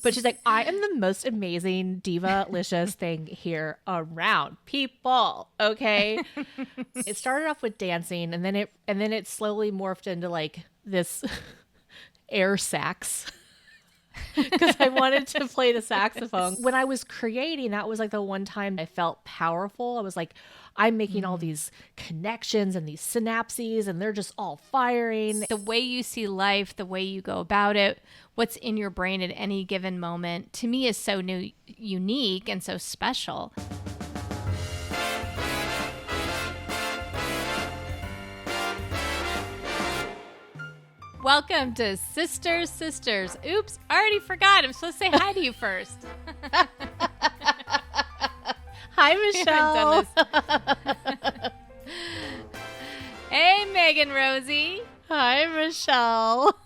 But she's like, I am the most amazing diva-licious thing here around. People, okay? It started off with dancing, and then it slowly morphed into like this air sax. Because I wanted to play the saxophone. When I was creating, that was like the one time I felt powerful. I was like, I'm making all these connections and these synapses, and they're just all firing. The way you see life, the way you go about it, what's in your brain at any given moment, to me is so unique and so special. Welcome to Sisters. Oops, I already forgot. I'm supposed to say hi to you first. Hi, Michelle. Hey, Megan Rosey. Hi, Michelle.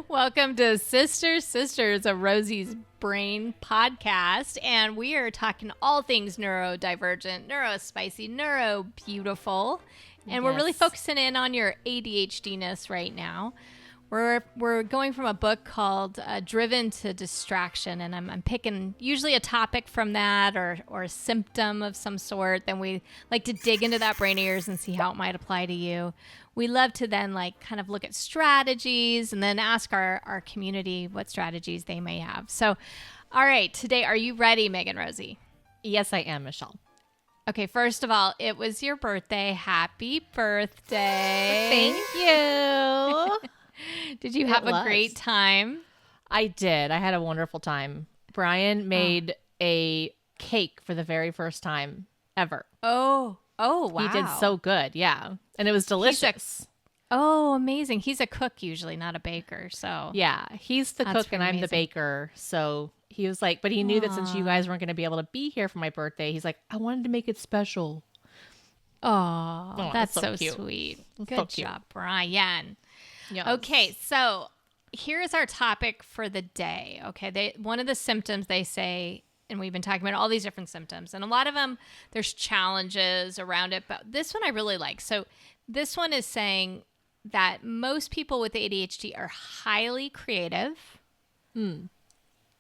Welcome to Sisters, a Rosie's Brain podcast. And we are talking all things neurodivergent, neurospicy, neuro beautiful. And we're really focusing in on your ADHD-ness right now. We're going from a book called Driven to Distraction, and I'm picking usually a topic from that or a symptom of some sort. Then we like to dig into that brain of yours and see how it might apply to you. We love to then like kind of look at strategies and then ask our community what strategies they may have. So, all right, today, are you ready, Megan Rosey? Yes, I am, Michelle. Okay, first of all, it was your birthday. Happy birthday. Thank you. Did you have a great time? I did. I had a wonderful time. Brian made a cake for the very first time ever. Oh, wow. He did so good. Yeah. And it was delicious. Amazing. He's a cook usually, not a baker. So yeah, he's the cook and I'm the baker. So he was like, but he knew that since you guys weren't going to be able to be here for my birthday, he's like, I wanted to make it special. Oh, that's so cute. Sweet. Good Good job, Brian. Yes. Okay, so here's our topic for the day. Okay, one of the symptoms they say, and we've been talking about all these different symptoms, and a lot of them, there's challenges around it, but this one I really like. So this one is saying that most people with ADHD are highly creative.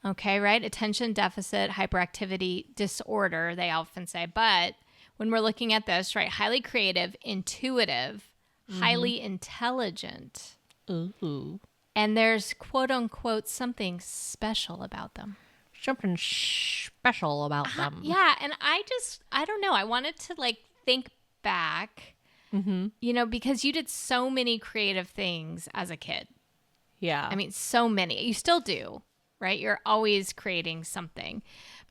Okay, right? Attention deficit hyperactivity disorder, they often say. But when we're looking at this, right, highly creative, intuitive, highly intelligent. Ooh. And there's quote unquote something special about them. Something special about them. Yeah. And I don't know. I wanted to like think back, because you did so many creative things as a kid. Yeah. I mean, so many. You still do, right? You're always creating something.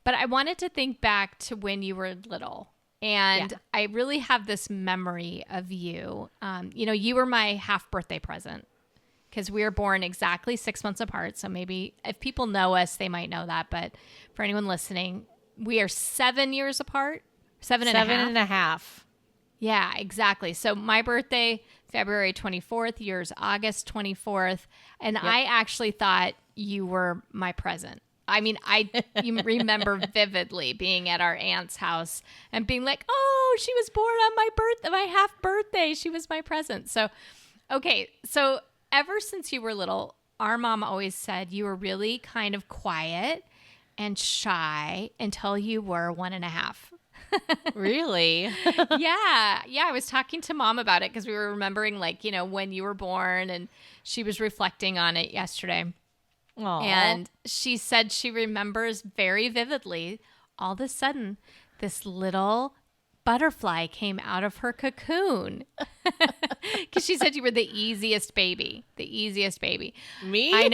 But I wanted to think back to when you were little. And I really have this memory of you. You were my half birthday present because we were born exactly 6 months apart. So maybe if people know us, they might know that. But for anyone listening, we are 7 years apart. Seven and a half. Yeah, exactly. So my birthday, February 24th, yours August 24th. And I actually thought you were my present. I mean, you remember vividly being at our aunt's house and being like, oh, she was born on my half birthday. She was my present. So, okay. So ever since you were little, our mom always said you were really kind of quiet and shy until you were 1.5. Really? Yeah. I was talking to mom about it because we were remembering when you were born, and she was reflecting on it yesterday. Aww. And she said she remembers very vividly, all of a sudden, this little butterfly came out of her cocoon. Because she said you were the easiest baby. Me? I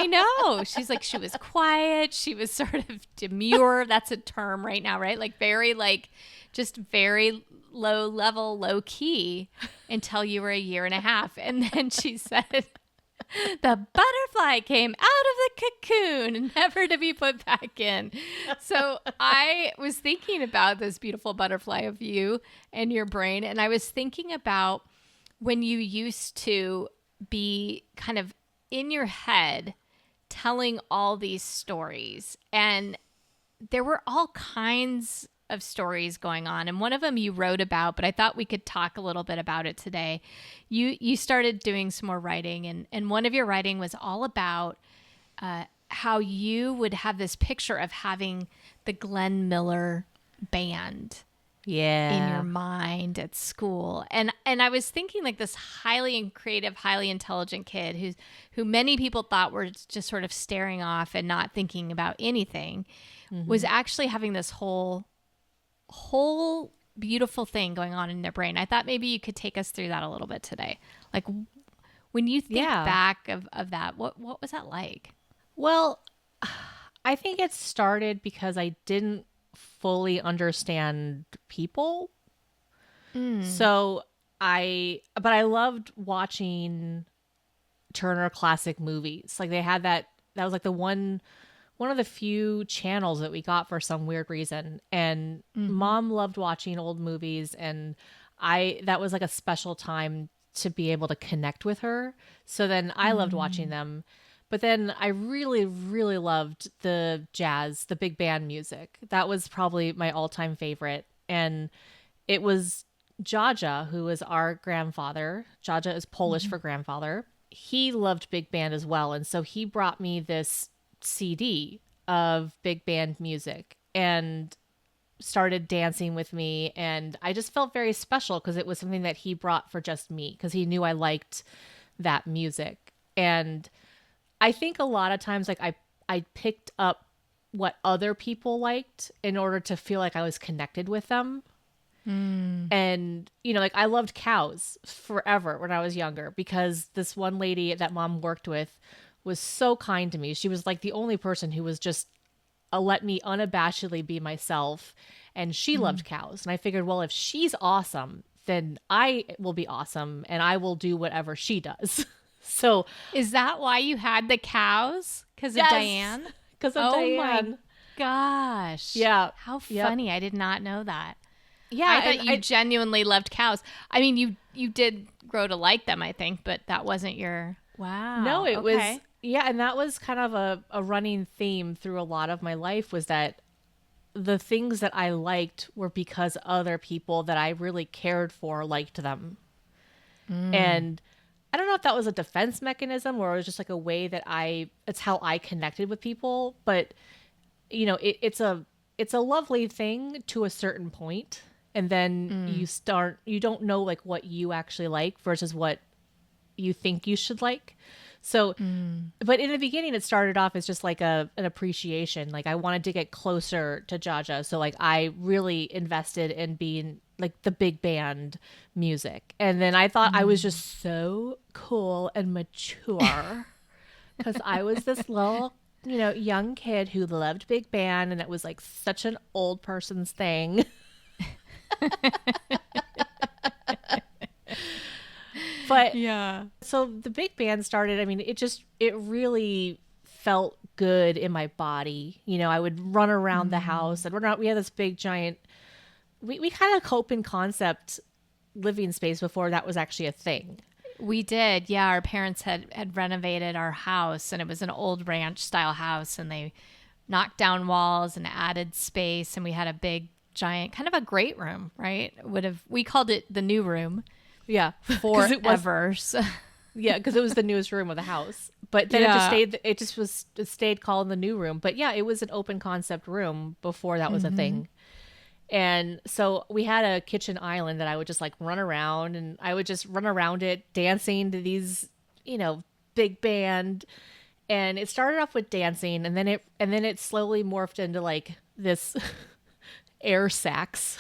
know. She's like, she was quiet. She was sort of demure. That's a term right now, right? Like just very low level, low key until you were 1.5 years. And then she said, the butterfly came out of the cocoon, never to be put back in. So I was thinking about this beautiful butterfly of you and your brain. And I was thinking about when you used to be kind of in your head telling all these stories. And there were all kinds of stories going on, and one of them you wrote about, but I thought we could talk a little bit about it today. You started doing some more writing, and one of your writing was all about how you would have this picture of having the Glenn Miller band in your mind at school. And I was thinking like this highly creative, highly intelligent kid who many people thought were just sort of staring off and not thinking about anything, was actually having this whole beautiful thing going on in their brain. I thought maybe you could take us through that a little bit today. Like when you think back of that, what was that like? Well, I think it started because I didn't fully understand people. So I loved watching Turner Classic Movies. Like they had that was like the one of the few channels that we got for some weird reason. And Mom loved watching old movies, and that was like a special time to be able to connect with her. So then I loved watching them. But then I really, really loved the jazz, the big band music. That was probably my all-time favorite. And it was Jaja, who was our grandfather. Jaja is Polish for grandfather. He loved big band as well. And so he brought me this CD of big band music and started dancing with me. And I just felt very special because it was something that he brought for just me, because he knew I liked that music. And I think a lot of times, like I picked up what other people liked in order to feel like I was connected with them. And, like I loved cows forever when I was younger, because this one lady that Mom worked with was so kind to me. She was like the only person who was just let me unabashedly be myself. And she loved cows. And I figured, well, if she's awesome, then I will be awesome and I will do whatever she does. So is that why you had the cows? Because of Diane? Because of Diane. Oh my gosh. Yeah. How funny. I did not know that. Yeah. I thought you genuinely loved cows. I mean, you did grow to like them, I think, but that wasn't your... Wow. No, it was... Yeah, and that was kind of a running theme through a lot of my life, was that the things that I liked were because other people that I really cared for liked them. And I don't know if that was a defense mechanism or it was just like a way that it's how I connected with people. But, it's a lovely thing to a certain point. And then you don't know like what you actually like versus what you think you should like. So, but in the beginning, it started off as just like an appreciation. Like I wanted to get closer to Jaja. So like I really invested in being like the big band music. And then I thought I was just so cool and mature because I was this little, young kid who loved big band. And it was like such an old person's thing. But yeah, so the big band started. I mean, it really felt good in my body. I would run around the house and we had this big giant, we kind of open concept living space before that was actually a thing. We did. Yeah. Our parents had renovated our house, and it was an old ranch style house, and they knocked down walls and added space. And we had a big giant, kind of a great room, right? We called it the new room. Yeah, forever. Yeah, because it was the newest room of the house. But then it stayed called the new room. But yeah, it was an open concept room before that was a thing. And so we had a kitchen island that I would just like run around, and I would just run around it dancing to these, big band. And it started off with dancing, and then it slowly morphed into like this air sax.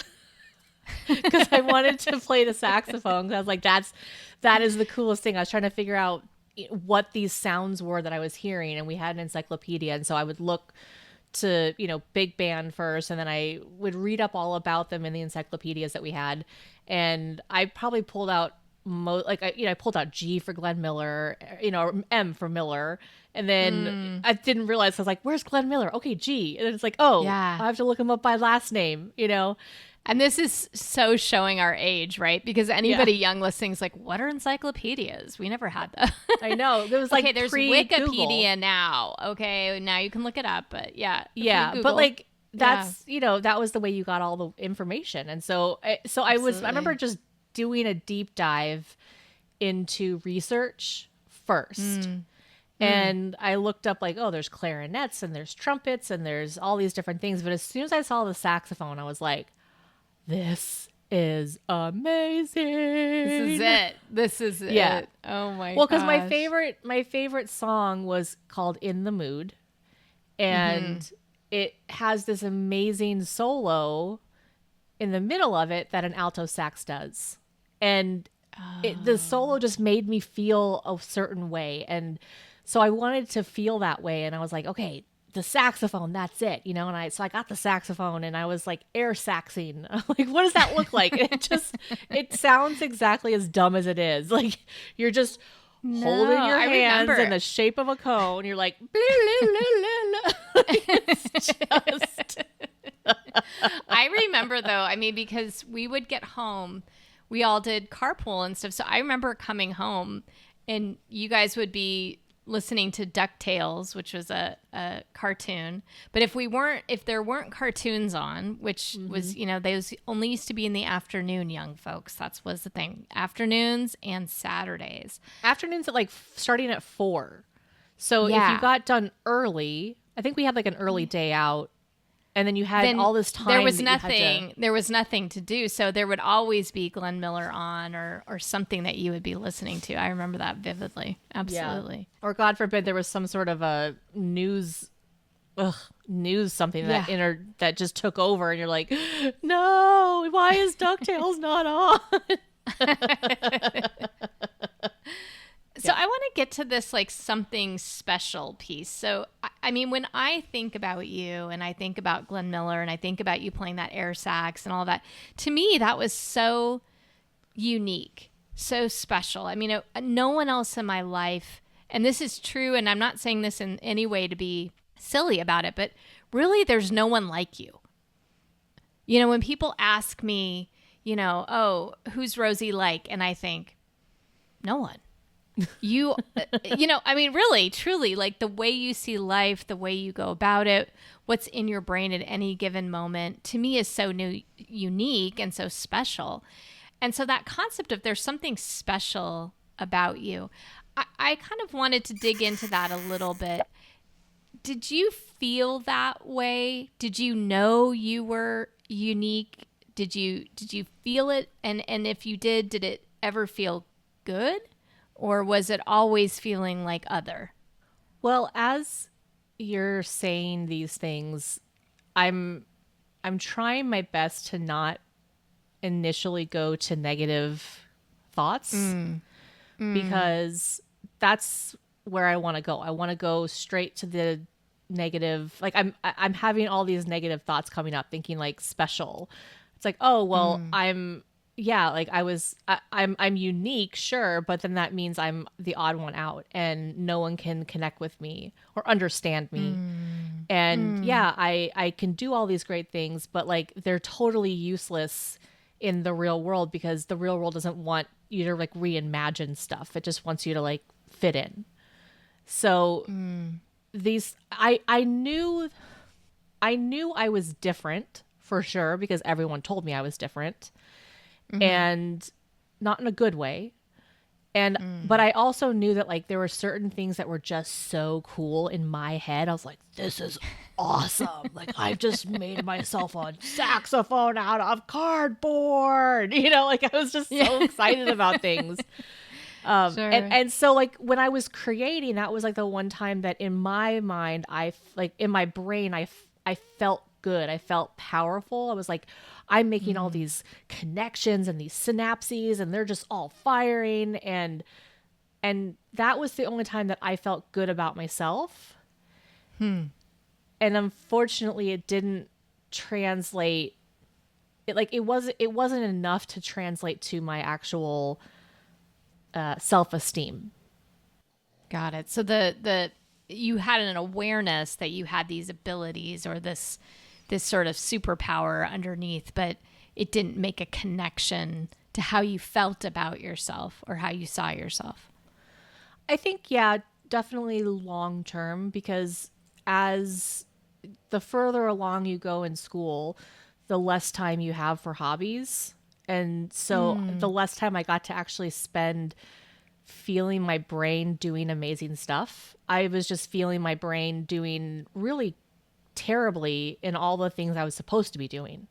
Because I wanted to play the saxophone. I was like, that is the coolest thing. I was trying to figure out what these sounds were that I was hearing, and we had an encyclopedia, and so I would look to big band first, and then I would read up all about them in the encyclopedias that we had, and I probably pulled out I pulled out G for Glenn Miller, or M for Miller. And then I didn't realize, I was like, where's Glenn Miller? Okay, G. And then it's like, oh, yeah, I have to look him up by last name, And this is so showing our age, right? Because anybody young listening is like, what are encyclopedias? We never had that. I know. There was like, okay, there's Wikipedia now. Okay, now you can look it up. But yeah. But like, that's, that was the way you got all the information. And so I remember just doing a deep dive into research first. And I looked up like, oh, there's clarinets and there's trumpets and there's all these different things. But as soon as I saw the saxophone, I was like, this is amazing. This is it. This is it. Oh my Well, because gosh. my favorite song was called In the Mood. And it has this amazing solo in the middle of it that an alto sax does. And the solo just made me feel a certain way. And so I wanted to feel that way. And I was like, okay, the saxophone, that's it, you know? And so I got the saxophone and I was like air-saxing. I'm like, what does that look like? It sounds exactly as dumb as it is. Like you're just holding your hands in the shape of a cone. You're like, blah, blah, blah, blah. It's just... I remember though, I mean, because we would get home, we all did carpool and stuff. So I remember coming home and you guys would be listening to DuckTales, which was a cartoon. But if there weren't cartoons on, which was, you know, those only used to be in the afternoon, young folks. That was the thing. Afternoons and Saturdays. Afternoons at like starting at 4. So if you got done early, I think we had like an early day out. And then you had all this time. There was nothing to do. So there would always be Glenn Miller on or something that you would be listening to. I remember that vividly. Absolutely. Yeah. Or God forbid there was some sort of a news something that just took over and you're like, no, why is DuckTales not on? So I want to get to this like something special piece. So, I mean, when I think about you and I think about Glenn Miller and I think about you playing that air sax and all that, to me, that was so unique, so special. I mean, no one else in my life, and this is true, and I'm not saying this in any way to be silly about it, but really there's no one like you. You know, when people ask me, you know, oh, who's Rosie like? And I think, no one. You know, I mean, really, truly, like the way you see life, the way you go about it, what's in your brain at any given moment, to me is so unique and so special. And so that concept of there's something special about you, I kind of wanted to dig into that a little bit. Did you feel that way? Did you know you were unique? Did you feel it? And if you did it ever feel good? Or was it always feeling like other? Well, as you're saying these things, I'm trying my best to not initially go to negative thoughts because that's where I want to go. I want to go straight to the negative. Like I'm having all these negative thoughts coming up, thinking like special. It's like, oh, well, I'm unique, sure, but then that means I'm the odd one out and no one can connect with me or understand me. And I can do all these great things, but like they're totally useless in the real world because the real world doesn't want you to like reimagine stuff. It just wants you to like fit in. So I knew I was different for sure because everyone told me I was different. And not in a good way. And but I also knew that like there were certain things that were just so cool in my head. I was like, this is awesome. Like I've just made myself a saxophone out of cardboard. You know, like I was just so excited about things. Sure. And so like when I was creating, that was like the one time that in my mind, in my brain, I felt good. I felt powerful. I was like, I'm making all these connections and these synapses and they're just all firing. And that was the only time that I felt good about myself. And unfortunately it didn't translate. It wasn't enough to translate to my actual self-esteem. Got it. So you had an awareness that you had these abilities or this sort of superpower underneath, but it didn't make a connection to how you felt about yourself or how you saw yourself. I think, definitely long term, because as the further along you go in school, the less time you have for hobbies. And so the less time I got to actually spend feeling my brain doing amazing stuff. I was just feeling my brain doing really terribly in all the things I was supposed to be doing.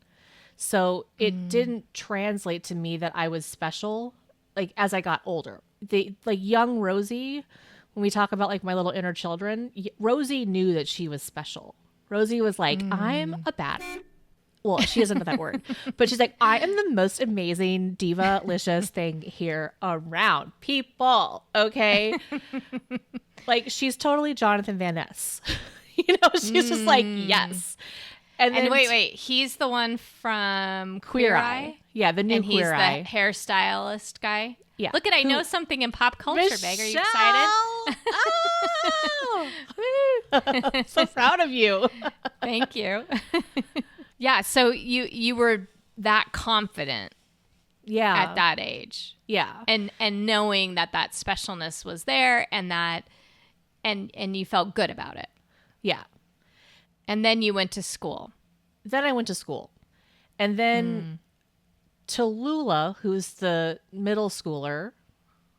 So it didn't translate to me that I was special, like as I got older. Like young Rosie, when we talk about like my little inner children, Rosie knew that she was special. Rosie was like, I'm a bad. Well, she doesn't know that word, but she's like, I am the most amazing diva-licious thing here around, people. Okay. Like she's totally Jonathan Van Ness. She's just like, yes. And wait, he's the one from Queer Eye? Yeah, the new Queer Eye. And he's the hairstylist guy? Yeah. Look I know something in pop culture, Michelle! Meg. Are you excited? Oh! So proud of you. Thank you. Yeah, so you were that confident at that age. Yeah. And knowing that specialness was there and you felt good about it. Yeah. And then you went to school. Then I went to school. And then Tallulah, who's the middle schooler.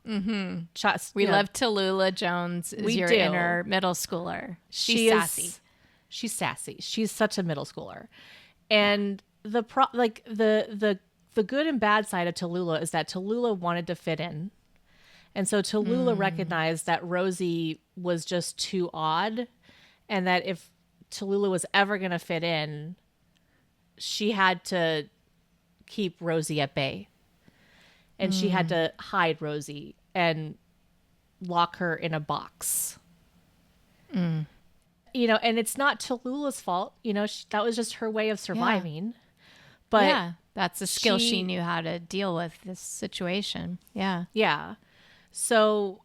Mm-hmm. We love Tallulah Jones is your inner middle schooler. She's sassy. She's sassy. She's such a middle schooler. And the good and bad side of Tallulah is that Tallulah wanted to fit in. And so Tallulah recognized that Rosie was just too odd, and that if Tallulah was ever going to fit in, she had to keep Rosie at bay. And she had to hide Rosie and lock her in a box. And it's not Tallulah's fault. That was just her way of surviving. Yeah. But yeah, that's a skill she knew how to deal with this situation. Yeah. Yeah. So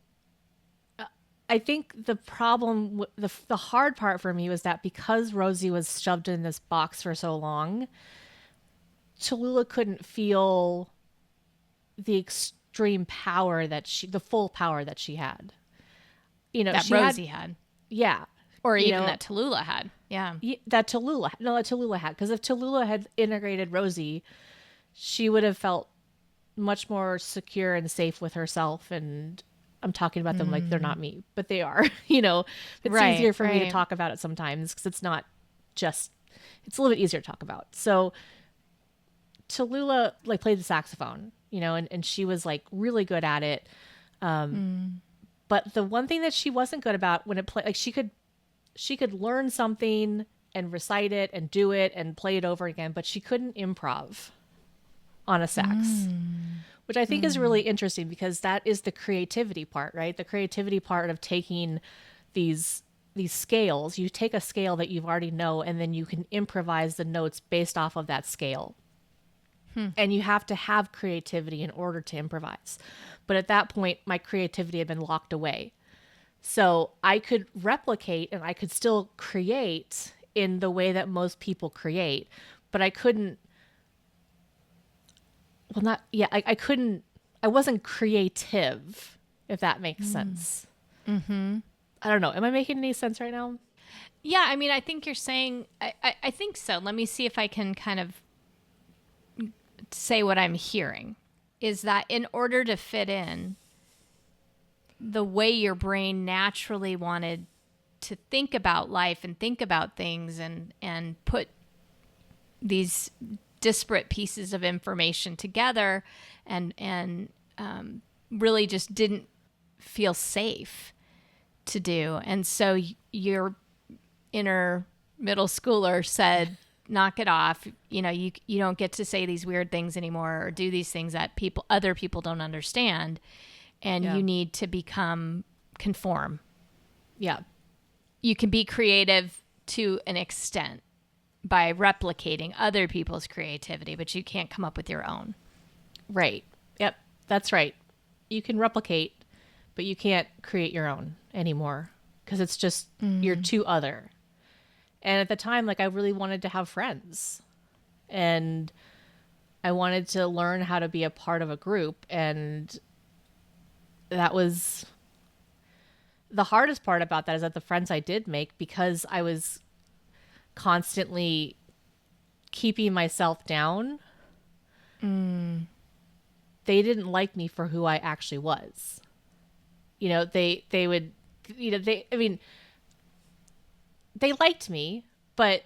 I think the problem, the hard part for me was that because Rosie was shoved in this box for so long, Tallulah couldn't feel the extreme power the full power that she had. That Rosie had. Yeah. Or even that Tallulah had. Yeah. That Tallulah had. Because if Tallulah had integrated Rosie, she would have felt much more secure and safe with herself. And I'm talking about them like they're not me, but they are. It's easier for me to talk about it sometimes because it's not just, it's a little bit easier to talk about. So Tallulah played the saxophone, and she was really good at it. But the one thing that she wasn't good about when it played, she could learn something and recite it and do it and play it over again, but she couldn't improv on a sax, which I think is really interesting because that is the creativity part, right? The creativity part of taking these scales. You take a scale that you've already know, and then you can improvise the notes based off of that scale. And you have to have creativity in order to improvise. But at that point, my creativity had been locked away. So I could replicate and I could still create in the way that most people create, but I couldn't. Well, I wasn't creative, if that makes sense. Mm-hmm. I don't know. Am I making any sense right now? Yeah. I mean, I think you're saying, I think so. Let me see if I can kind of say what I'm hearing is that in order to fit in, the way your brain naturally wanted to think about life and think about things and put these disparate pieces of information together and really just didn't feel safe to do. And so your inner middle schooler said, knock it off. You don't get to say these weird things anymore or do these things that other people don't understand. And you need to conform. Yeah. You can be creative to an extent by replicating other people's creativity, but you can't come up with your own. Right. Yep. That's right. You can replicate, but you can't create your own anymore because it's just you're too other. And at the time, I really wanted to have friends and I wanted to learn how to be a part of a group. And that was the hardest part about that is that the friends I did make, because I was constantly keeping myself down, they didn't like me for who I actually was. you know, they would, you know, they liked me, but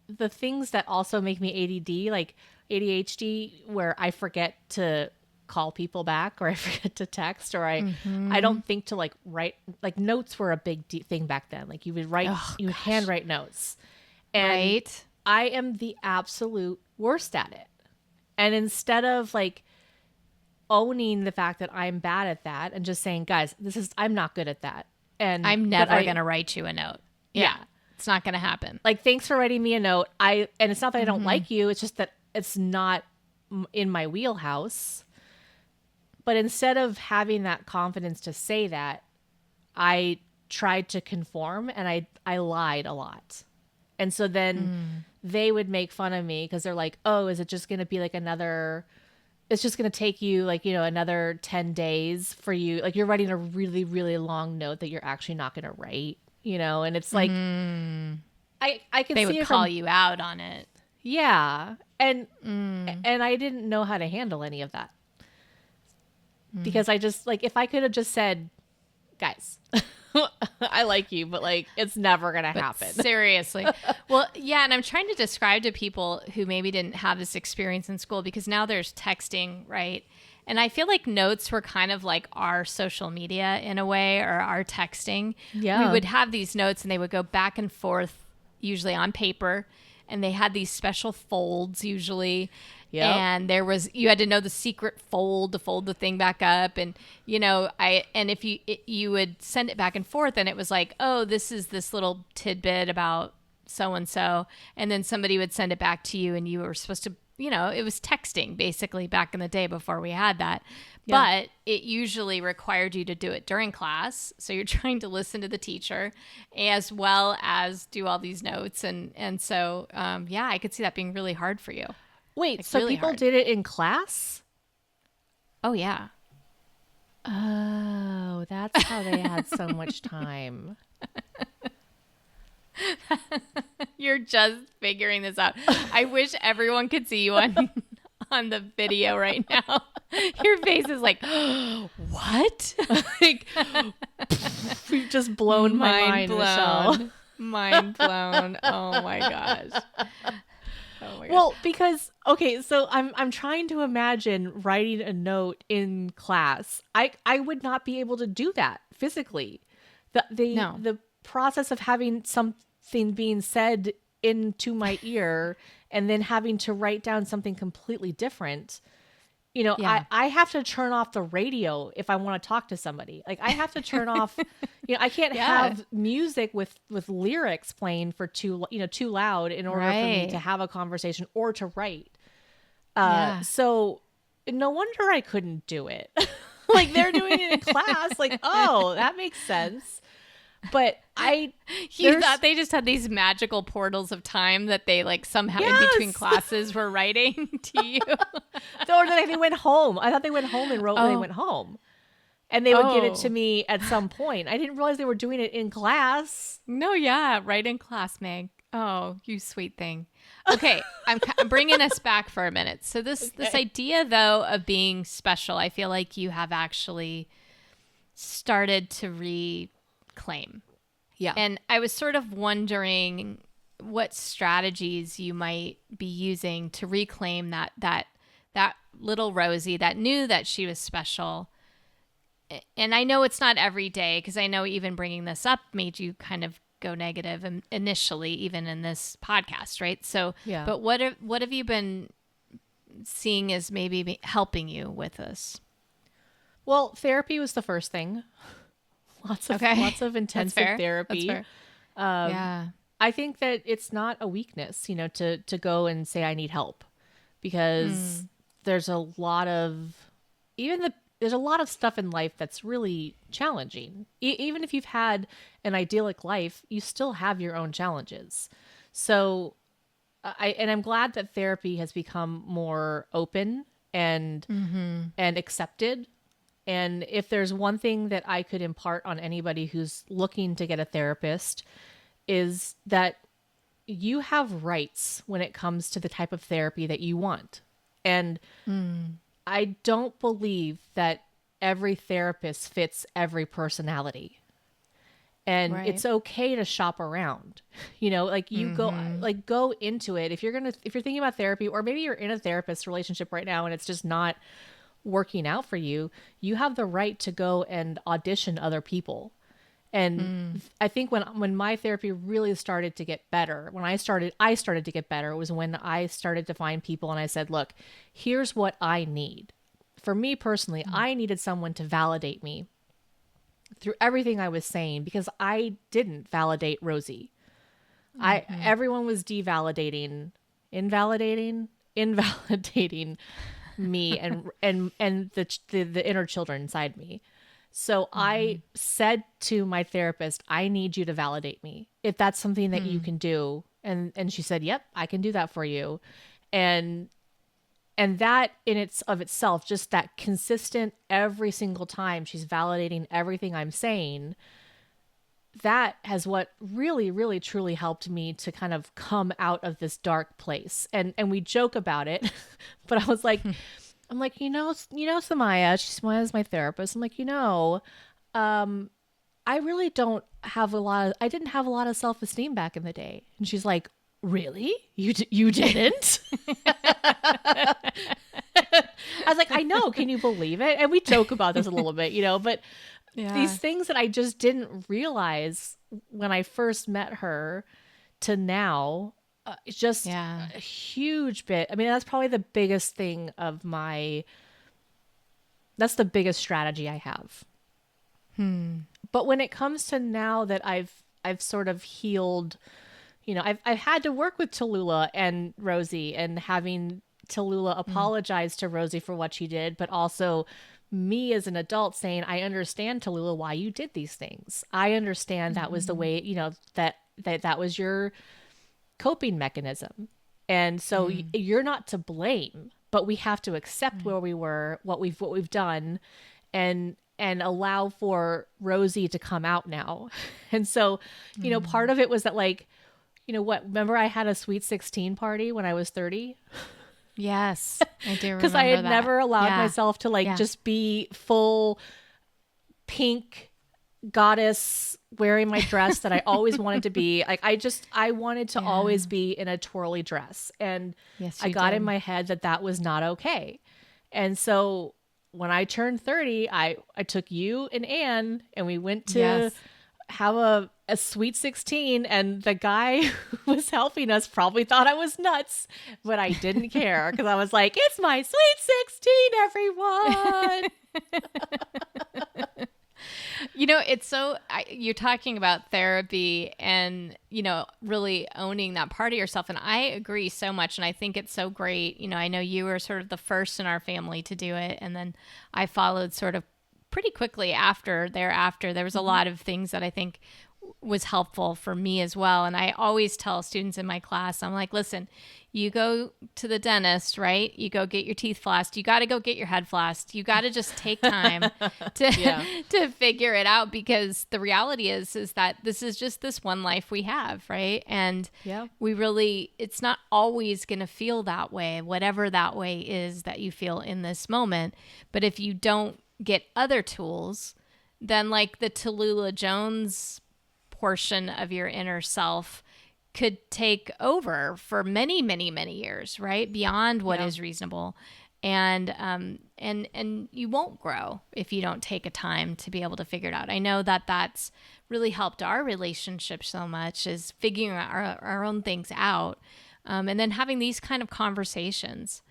the things that also make me ADD, like ADHD, where I forget to call people back, or I forget to text, or I don't think to like write, like notes were a big thing back then. Like you would write, you would handwrite notes, and I am the absolute worst at it. And instead of like owning the fact that I'm bad at that and just saying, guys, I'm not good at that. And I'm never going to write you a note. Yeah. It's not going to happen. Like, thanks for writing me a note. And it's not that I don't like you. It's just that it's not in my wheelhouse. But instead of having that confidence to say that, I tried to conform, and I lied a lot. And so then they would make fun of me because they're like, oh, is it just going to be like it's just going to take you like, you know, another 10 days for you. Like, you're writing a really, really long note that you're actually not going to write, you know? And it's like, I can see they would call you out on it. Yeah. And I didn't know how to handle any of that. Because I just, like, if I could have just said, guys, I like you, but like, it's never going to happen. Seriously. Well, yeah. And I'm trying to describe to people who maybe didn't have this experience in school, because now there's texting, right? And I feel like notes were kind of like our social media in a way, or our texting. Yeah. We would have these notes and they would go back and forth, usually on paper. And they had these special folds usually. Yep. And you had to know the secret fold to fold the thing back up. And, you know, if you would send it back and forth, and it was like, oh, this is this little tidbit about so-and-so. And then somebody would send it back to you, and you were supposed to, you know, it was texting basically back in the day before we had that. Yeah. But it usually required you to do it during class. So you're trying to listen to the teacher as well as do all these notes. And so, yeah, I could see that being really hard for you. Wait, like, so really people hard. did it in class? Oh, yeah. Oh, that's how they had so much time. You're just figuring this out. I wish everyone could see you on the video right now. Your face is like, what? Like, you've just blown my mind, Michelle. Mind blown. Oh my gosh. Oh my gosh. Well, because okay, so I'm trying to imagine writing a note in class. I would not be able to do that physically. The process of having something being said into my ear and then having to write down something completely different. You know, yeah. I have to turn off the radio if I want to talk to somebody. Like, I have to turn off, you know, I can't have music with lyrics playing for too loud in order for me to have a conversation or to write. So no wonder I couldn't do it. Like, they're doing it in class. Like, oh, that makes sense. But you thought they just had these magical portals of time that they like somehow in between classes were writing to you. Or they went home. I thought they went home and wrote when they went home. And they would give it to me at some point. I didn't realize they were doing it in class. No, yeah, right in class, Meg. Oh, you sweet thing. Okay, I'm bringing us back for a minute. So this idea, though, of being special, I feel like you have actually started to reclaim. Yeah. And I was sort of wondering what strategies you might be using to reclaim that little Rosie that knew that she was special. And I know it's not every day, because I know even bringing this up made you kind of go negative initially, even in this podcast, right? So, yeah. But what have you been seeing as maybe helping you with this? Well, therapy was the first thing. Lots of intensive therapy. That's fair. Yeah. I think that it's not a weakness, you know, to go and say I need help, because there's a lot of stuff in life that's really challenging. Even if you've had an idyllic life, you still have your own challenges. So I'm glad that therapy has become more open and accepted. And if there's one thing that I could impart on anybody who's looking to get a therapist, is that you have rights when it comes to the type of therapy that you want. And I don't believe that every therapist fits every personality. And it's okay to shop around, like you go into it. If you're thinking about therapy, or maybe you're in a therapist relationship right now and it's just not working out for you, you have the right to go and audition other people. And I think when my therapy really started to get better, when I started to get better, was when I started to find people and I said, look, here's what I need. For me personally, I needed someone to validate me through everything I was saying, because I didn't validate Rosie. Everyone was invalidating me and the inner children inside me. So I said to my therapist, I need you to validate me, if that's something that you can do. And she said, yep, I can do that for you. And that in itself, just that consistent every single time she's validating everything I'm saying, that has what really, really, truly helped me to kind of come out of this dark place. And we joke about it, but I was like, I'm like, Samaya, Samaya's my therapist. I'm like, I really I didn't have a lot of self-esteem back in the day. And she's like, really? You didn't? I was like, I know. Can you believe it? And we joke about this a little bit, but these things that I just didn't realize when I first met her to now, it's just a huge bit. I mean, that's probably the biggest thing that's the biggest strategy I have. But when it comes to now that I've sort of healed, I've had to work with Tallulah and Rosie, and having Tallulah apologize to Rosie for what she did, but also me as an adult saying, I understand, Tallulah, why you did these things. I understand that was the way, that was your coping mechanism. And so you're not to blame, but we have to accept where we were, what we've done, and allow for Rosie to come out now. And so, part of it was that, like, remember I had a sweet 16 party when I was 30? Yes, I do remember because I had that. never allowed myself to just be full pink goddess wearing my dress that I always wanted to be. Like, I wanted to always be in a twirly dress. And I got in my head that was not okay. And so when I turned 30, I took you and Anne and we went to have a sweet 16, and the guy who was helping us probably thought I was nuts, but I didn't care, because I was like, it's my sweet 16, everyone. It's so, you're talking about therapy and, really owning that part of yourself. And I agree so much. And I think it's so great. I know you were sort of the first in our family to do it. And then I followed sort of pretty quickly thereafter. There was a lot of things that I think was helpful for me as well. And I always tell students in my class, I'm like, listen, you go to the dentist, right? You go get your teeth flossed. You got to go get your head flossed. You got to just take time to figure it out, because the reality is that this is just this one life we have, right? And it's not always going to feel that way, whatever that way is that you feel in this moment. But if you don't get other tools, then like the Tallulah Jones portion of your inner self could take over for many, many, many years, right? Beyond what is reasonable. And you won't grow if you don't take a time to be able to figure it out. I know that that's really helped our relationship so much, is figuring our own things out. And then having these kind of conversations.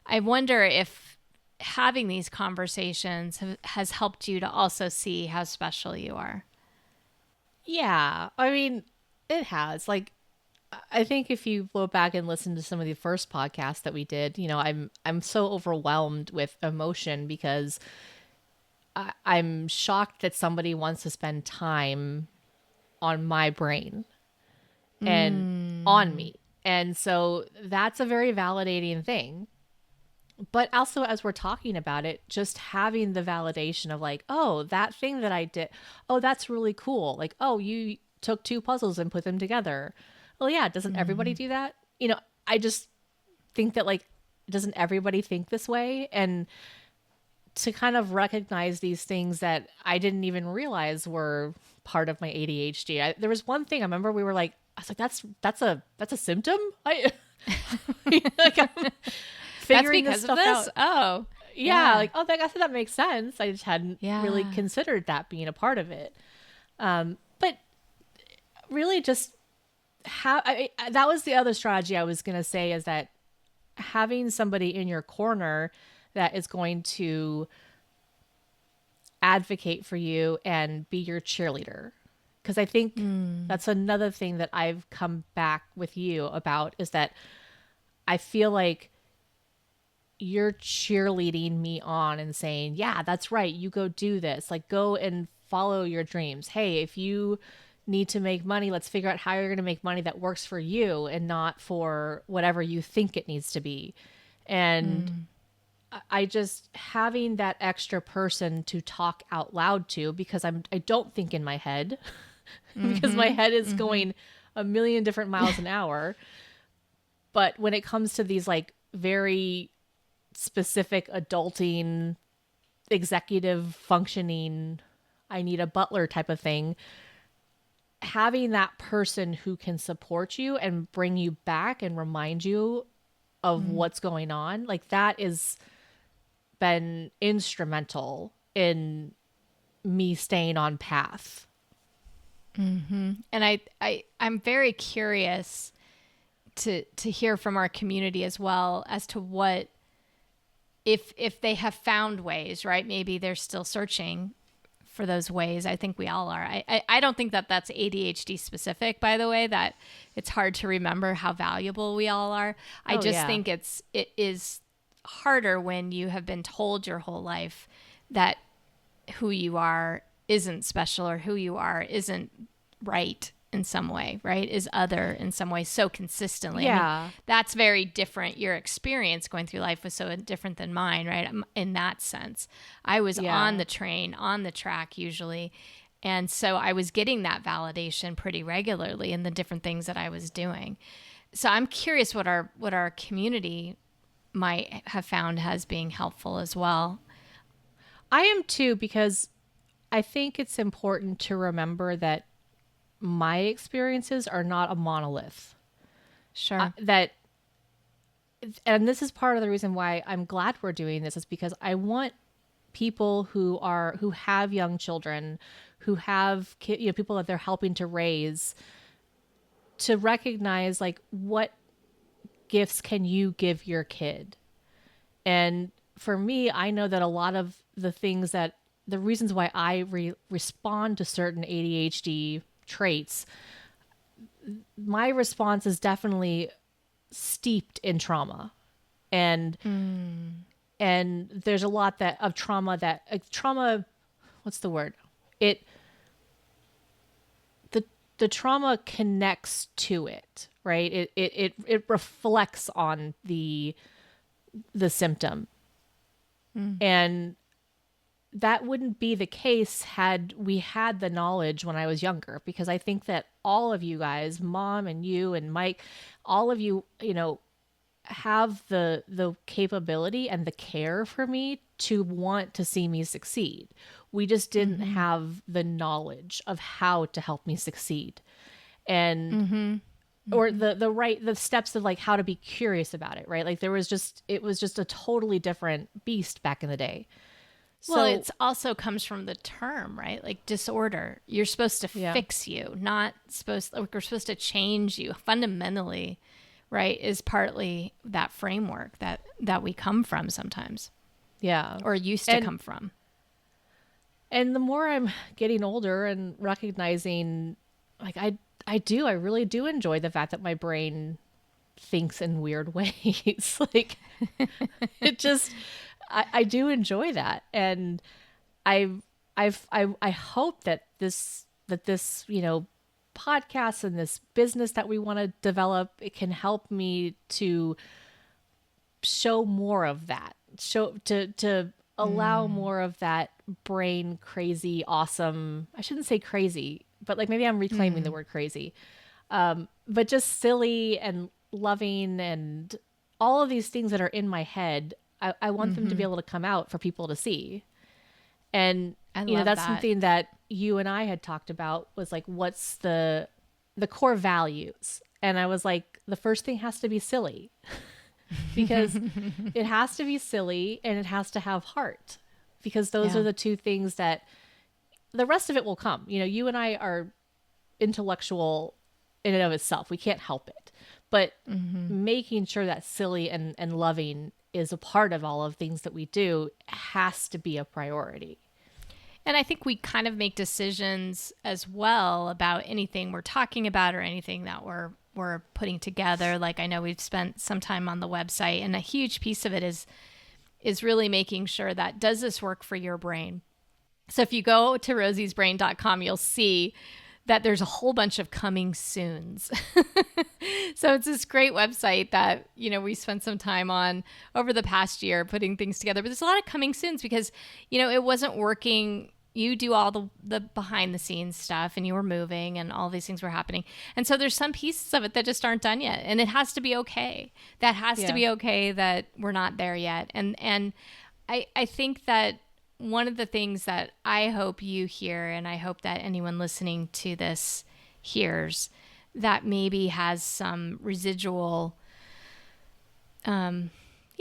I wonder if having these conversations has helped you to also see how special you are. Yeah. I mean, it has. Like, I think if you go back and listen to some of the first podcasts that we did, I'm so overwhelmed with emotion, because I'm shocked that somebody wants to spend time on my brain and on me. And so that's a very validating thing. But also, as we're talking about it, just having the validation of like, oh, that thing that I did, oh, that's really cool. Like, oh, you took two puzzles and put them together. Well, yeah, doesn't everybody do that? I just think that, like, doesn't everybody think this way? And to kind of recognize these things that I didn't even realize were part of my ADHD. There was one thing I remember we were like, I was like, that's a symptom. Like, I'm figuring That's because this stuff of this? out. Oh. Yeah, like, oh, I guess that makes sense. I just hadn't really Yeah. considered that being a part of it. But really just that was the other strategy I was going to say, is that having somebody in your corner that is going to advocate for you and be your cheerleader. Because I think that's another thing that I've come back with you about, is that I feel like you're cheerleading me on and saying, yeah, that's right. You go do this. Like, go and follow your dreams. Hey, if you need to make money, let's figure out how you're going to make money that works for you and not for whatever you think it needs to be. And I just, having that extra person to talk out loud to, because I don't think in my head, because my head is going a million different miles an hour. But when it comes to these like very specific adulting, executive functioning, I need a butler type of thing, having that person who can support you and bring you back and remind you of what's going on, like, that is been instrumental in me staying on path. And I'm very curious to hear from our community as well as to what, if they have found ways, right? Maybe they're still searching for those ways. I think we all are. I don't think that that's ADHD specific, by the way, that it's hard to remember how valuable we all are. I just think it is harder when you have been told your whole life that who you are isn't special, or who you are isn't right in some way, right? Is other in some way, so consistently. Yeah. I mean, that's very different. Your experience going through life was so different than mine, right? In that sense, I was on the train, on the track usually. And so I was getting that validation pretty regularly in the different things that I was doing. So I'm curious what our community might have found as being helpful as well. I am too, because I think it's important to remember that my experiences are not a monolith. Sure. And this is part of the reason why I'm glad we're doing this, is because I want people who have young children, who have people that they're helping to raise, to recognize, like, what gifts can you give your kid? And for me, I know that a lot of the things that the reasons why I respond to certain ADHD traits, my response is definitely steeped in trauma. And there's a lot of trauma what's the word? The trauma connects to it, right? It reflects on the symptom. And that wouldn't be the case had we had the knowledge when I was younger, because I think that all of you guys, Mom and you and Mike, all of you, have the capability and the care for me to want to see me succeed. We just didn't have the knowledge of how to help me succeed. And or the steps of, like, how to be curious about it, right? Like, it was just a totally different beast back in the day. Well, it also comes from the term, right? Like, disorder. You're supposed to fix you, not supposed, like, we're supposed to change you fundamentally, right? Is partly that framework that we come from sometimes. Yeah. Or used to come from. And the more I'm getting older and recognizing, like, I really do enjoy the fact that my brain thinks in weird ways. Like, it just, I do enjoy that. And I hope that this, podcast and this business that we want to develop, it can help me to show more of that, to allow more of that brain crazy, awesome. I shouldn't say crazy, but, like, maybe I'm reclaiming the word crazy. But just silly and loving and all of these things that are in my head, I want them to be able to come out for people to see. And, I you know, love that's that. something that you and I had talked about, was like, what's the core values? And I was like, the first thing has to be silly because it has to be silly and it has to have heart, because those are the two things that the rest of it will come. You know, you and I are intellectual in and of itself. We can't help it. But making sure that silly and loving is a part of all of things that we do has to be a priority. And I think we kind of make decisions as well about anything we're talking about or anything that we're putting together. Like, I know we've spent some time on the website, and a huge piece of it is really making sure that, does this work for your brain? So if you go to rosiesbrain.com, you'll see that there's a whole bunch of coming soons. So it's this great website that, you know, we spent some time on over the past year putting things together. But there's a lot of coming soons because, you know, it wasn't working. You do all the behind the scenes stuff, and you were moving and all these things were happening. And so there's some pieces of it that just aren't done yet. And it has to be okay. That has to be okay that we're not there yet. And I think that one of the things that I hope you hear, and I hope that anyone listening to this hears, that maybe has some residual, you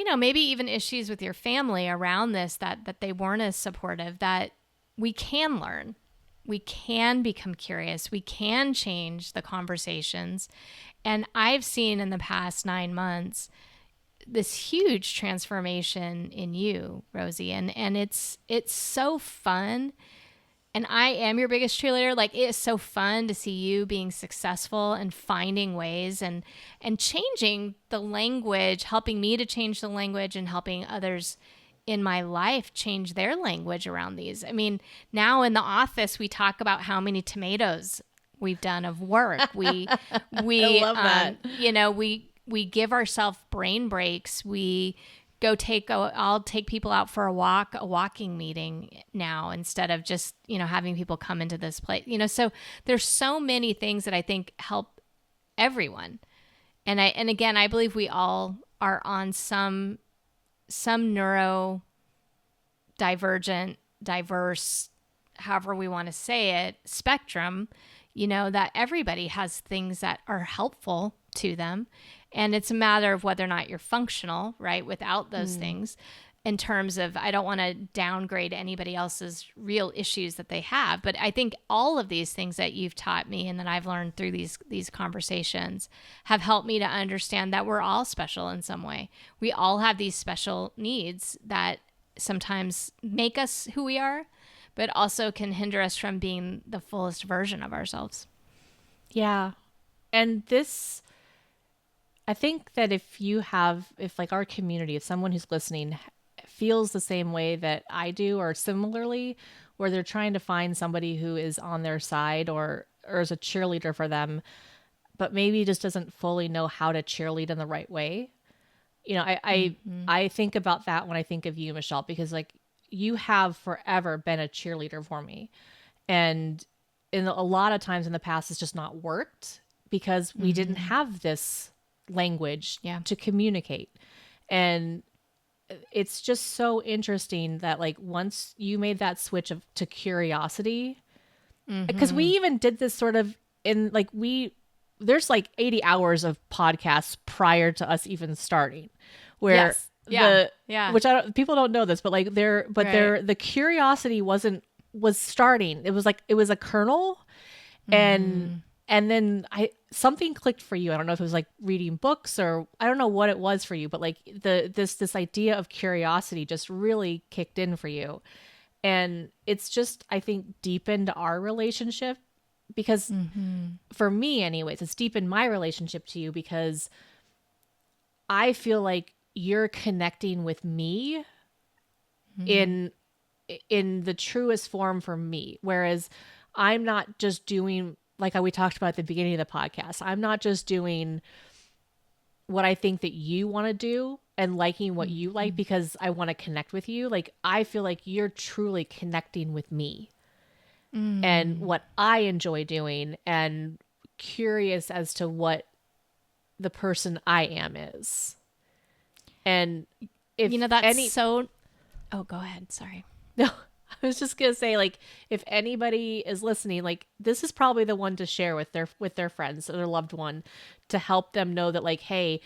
know, maybe even issues with your family around this, that they weren't as supportive, that we can learn, we can become curious, we can change the conversations. And I've seen in the past 9 months this huge transformation in you, Rosie. And it's so fun. And I am your biggest cheerleader. Like, it is so fun to see you being successful and finding ways and changing the language, helping me to change the language and helping others in my life change their language around these. I mean, now in the office, we talk about how many tomatoes we've done of work. We I love that. You know, we give ourselves brain breaks. We go I'll take people out for a walking meeting now, instead of just, you know, having people come into this place, you know. So there's so many things that I think help everyone. And again, I believe we all are on some neurodivergent, diverse, however we want to say it, spectrum, you know, that everybody has things that are helpful to them. And it's a matter of whether or not you're functional, right, without those things, in terms of, I don't want to downgrade anybody else's real issues that they have. But I think all of these things that you've taught me and that I've learned through these conversations have helped me to understand that we're all special in some way. We all have these special needs that sometimes make us who we are, but also can hinder us from being the fullest version of ourselves. Yeah. And this, I think that if like our community, if someone who's listening feels the same way that I do, or similarly, where they're trying to find somebody who is on their side or is a cheerleader for them, but maybe just doesn't fully know how to cheerlead in the right way. You know, I think about that when I think of you, Michelle, because like, you have forever been a cheerleader for me. And in a lot of times in the past, it's just not worked because we didn't have this language to communicate. And it's just so interesting that like, once you made that switch to curiosity, because we even did this sort of in like, there's like 80 hours of podcasts prior to us even starting, where which people don't know this, but like the curiosity was starting. It was like, it was a kernel, and then something clicked for you. I don't know if it was like reading books, or I don't know what it was for you, but like this idea of curiosity just really kicked in for you. And it's just, I think, deepened our relationship, because for me anyways, it's deepened my relationship to you, because I feel like you're connecting with me in the truest form for me. Whereas I'm not just doing, like we talked about at the beginning of the podcast, I'm not just doing what I think that you want to do and liking what you like because I want to connect with you. Like, I feel like you're truly connecting with me and what I enjoy doing, and curious as to what the person I am is. And if that's so, oh, go ahead. Sorry. No, I was just going to say, like, if anybody is listening, like, this is probably the one to share with their friends or their loved one, to help them know that, like, hey,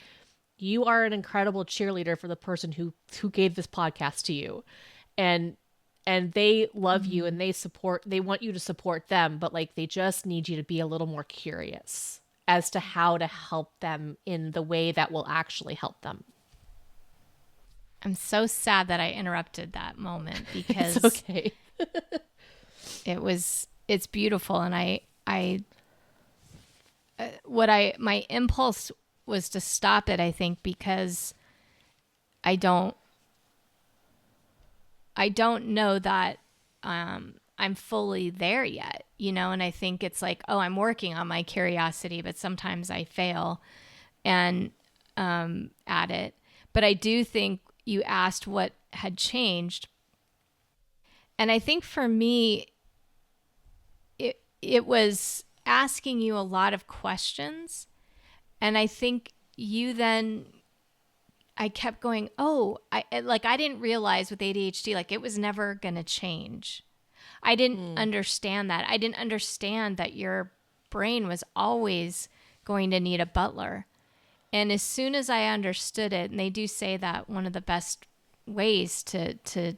you are an incredible cheerleader for the person who gave this podcast to you. And they love you and they want you to support them, but like, they just need you to be a little more curious as to how to help them in the way that will actually help them. I'm so sad that I interrupted that moment because It's okay. it's beautiful. And my impulse was to stop it, I think, because I don't know that I'm fully there yet, and I think it's like, oh, I'm working on my curiosity, but sometimes I fail and at it. But I do think you asked what had changed. And I think for me, it was asking you a lot of questions. And I think I kept going, oh, I didn't realize with ADHD, like, it was never going to change. I didn't understand that. I didn't understand that your brain was always going to need a butler. And as soon as I understood it, and they do say that one of the best ways to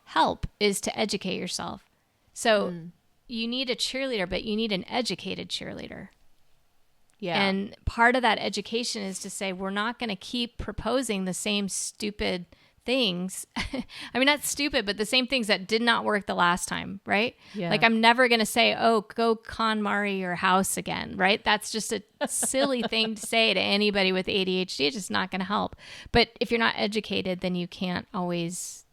help is to educate yourself. So you need a cheerleader, but you need an educated cheerleader. Yeah. And part of that education is to say, we're not going to keep proposing the same stupid things. I mean, not stupid, but the same things that did not work the last time, right? Yeah. Like, I'm never going to say, oh, go KonMari your house again, right? That's just a silly thing to say to anybody with ADHD. It's just not going to help. But if you're not educated, then you can't always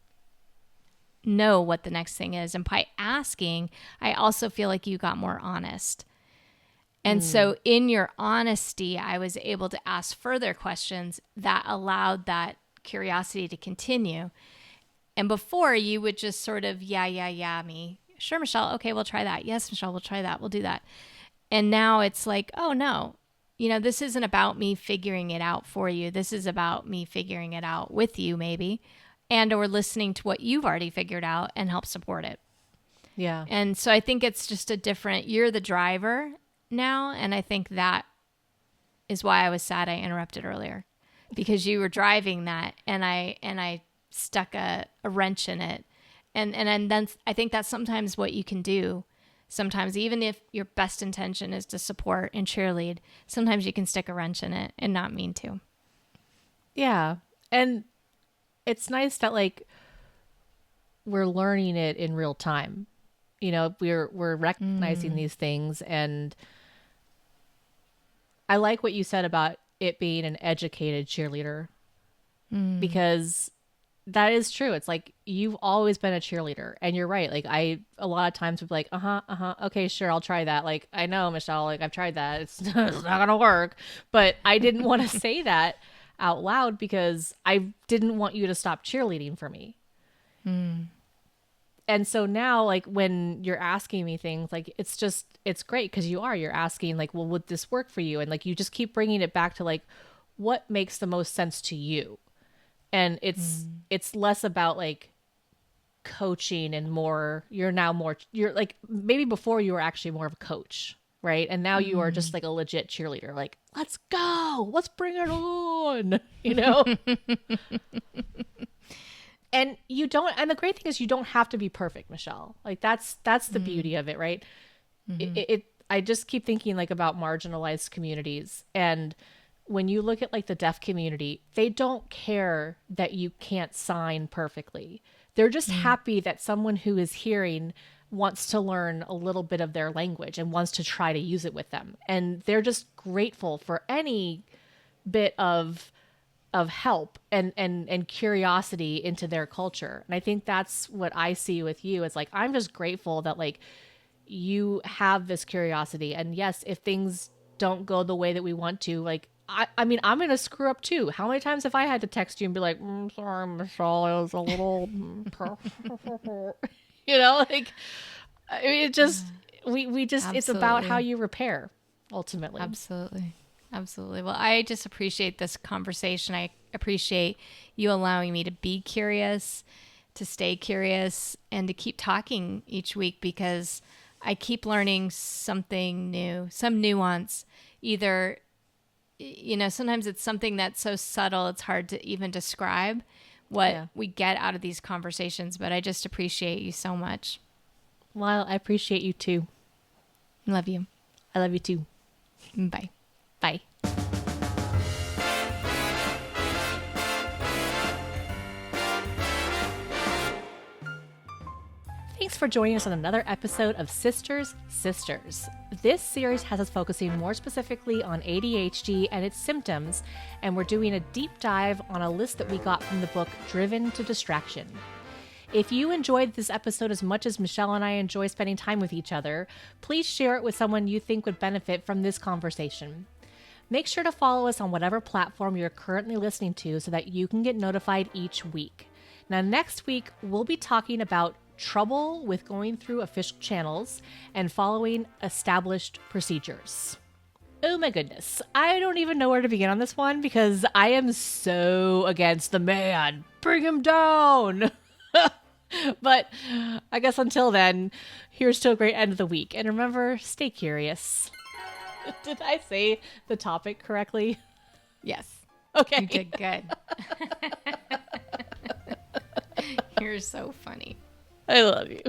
know what the next thing is. And by asking, I also feel like you got more honest. And so in your honesty, I was able to ask further questions that allowed that curiosity to continue. And before, you would just sort of, yeah, me. Sure, Michelle. Okay, we'll try that. Yes, Michelle, we'll try that. We'll do that. And now it's like, oh, no, this isn't about me figuring it out for you. This is about me figuring it out with you, maybe, and or listening to what you've already figured out and help support it. Yeah. And so I think it's just you're the driver now. And I think that is why I was sad I interrupted earlier, because you were driving that and I stuck a wrench in it. And then I think that's sometimes what you can do. Sometimes, even if your best intention is to support and cheerlead, sometimes you can stick a wrench in it and not mean to. Yeah. And it's nice that, like, we're learning it in real time. We're recognizing these things. And I like what you said about it being an educated cheerleader, because that is true. It's like, you've always been a cheerleader, and you're right. Like, a lot of times would be like, okay, sure, I'll try that. Like, I know, Michelle, like, I've tried that. It's not gonna work. But I didn't want to say that out loud because I didn't want you to stop cheerleading for me. And so now, like, when you're asking me things, like, it's great because you're asking, like, well, would this work for you? And, like, you just keep bringing it back to, like, what makes the most sense to you? And it's less about, like, coaching and more, you're like, maybe before you were actually more of a coach, right? And now you are just like a legit cheerleader, like, let's go, let's bring it on, And the great thing is, you don't have to be perfect, Michelle. Like, that's the beauty of it, right? I just keep thinking, like, about marginalized communities. And when you look at, like, the deaf community, they don't care that you can't sign perfectly. They're just happy that someone who is hearing wants to learn a little bit of their language and wants to try to use it with them. And they're just grateful for any bit of help and curiosity into their culture. And I think that's what I see with you. It's like, I'm just grateful that, like, you have this curiosity. And yes, if things don't go the way that we want to, like, I mean, I'm going to screw up too. How many times have I had to text you and be like, sorry, Michelle, I was a little, like, I mean, it just, we just, Absolutely. It's about how you repair ultimately. Absolutely. Absolutely. Well, I just appreciate this conversation. I appreciate you allowing me to be curious, to stay curious, and to keep talking each week, because I keep learning something new, some nuance. Either, sometimes it's something that's so subtle it's hard to even describe what we get out of these conversations, but I just appreciate you so much. Well, I appreciate you too. Love you. I love you too. Bye. Bye. Thanks for joining us on another episode of Sisters. This series has us focusing more specifically on ADHD and its symptoms, and we're doing a deep dive on a list that we got from the book Driven to Distraction. If you enjoyed this episode as much as Michelle and I enjoy spending time with each other, please share it with someone you think would benefit from this conversation. Make sure to follow us on whatever platform you're currently listening to so that you can get notified each week. Now, next week, we'll be talking about trouble with going through official channels and following established procedures. Oh my goodness. I don't even know where to begin on this one because I am so against the man. Bring him down. But I guess until then, here's to a great end of the week. And remember, stay curious. Did I say the topic correctly? Yes. Okay. You did good. You're so funny. I love you.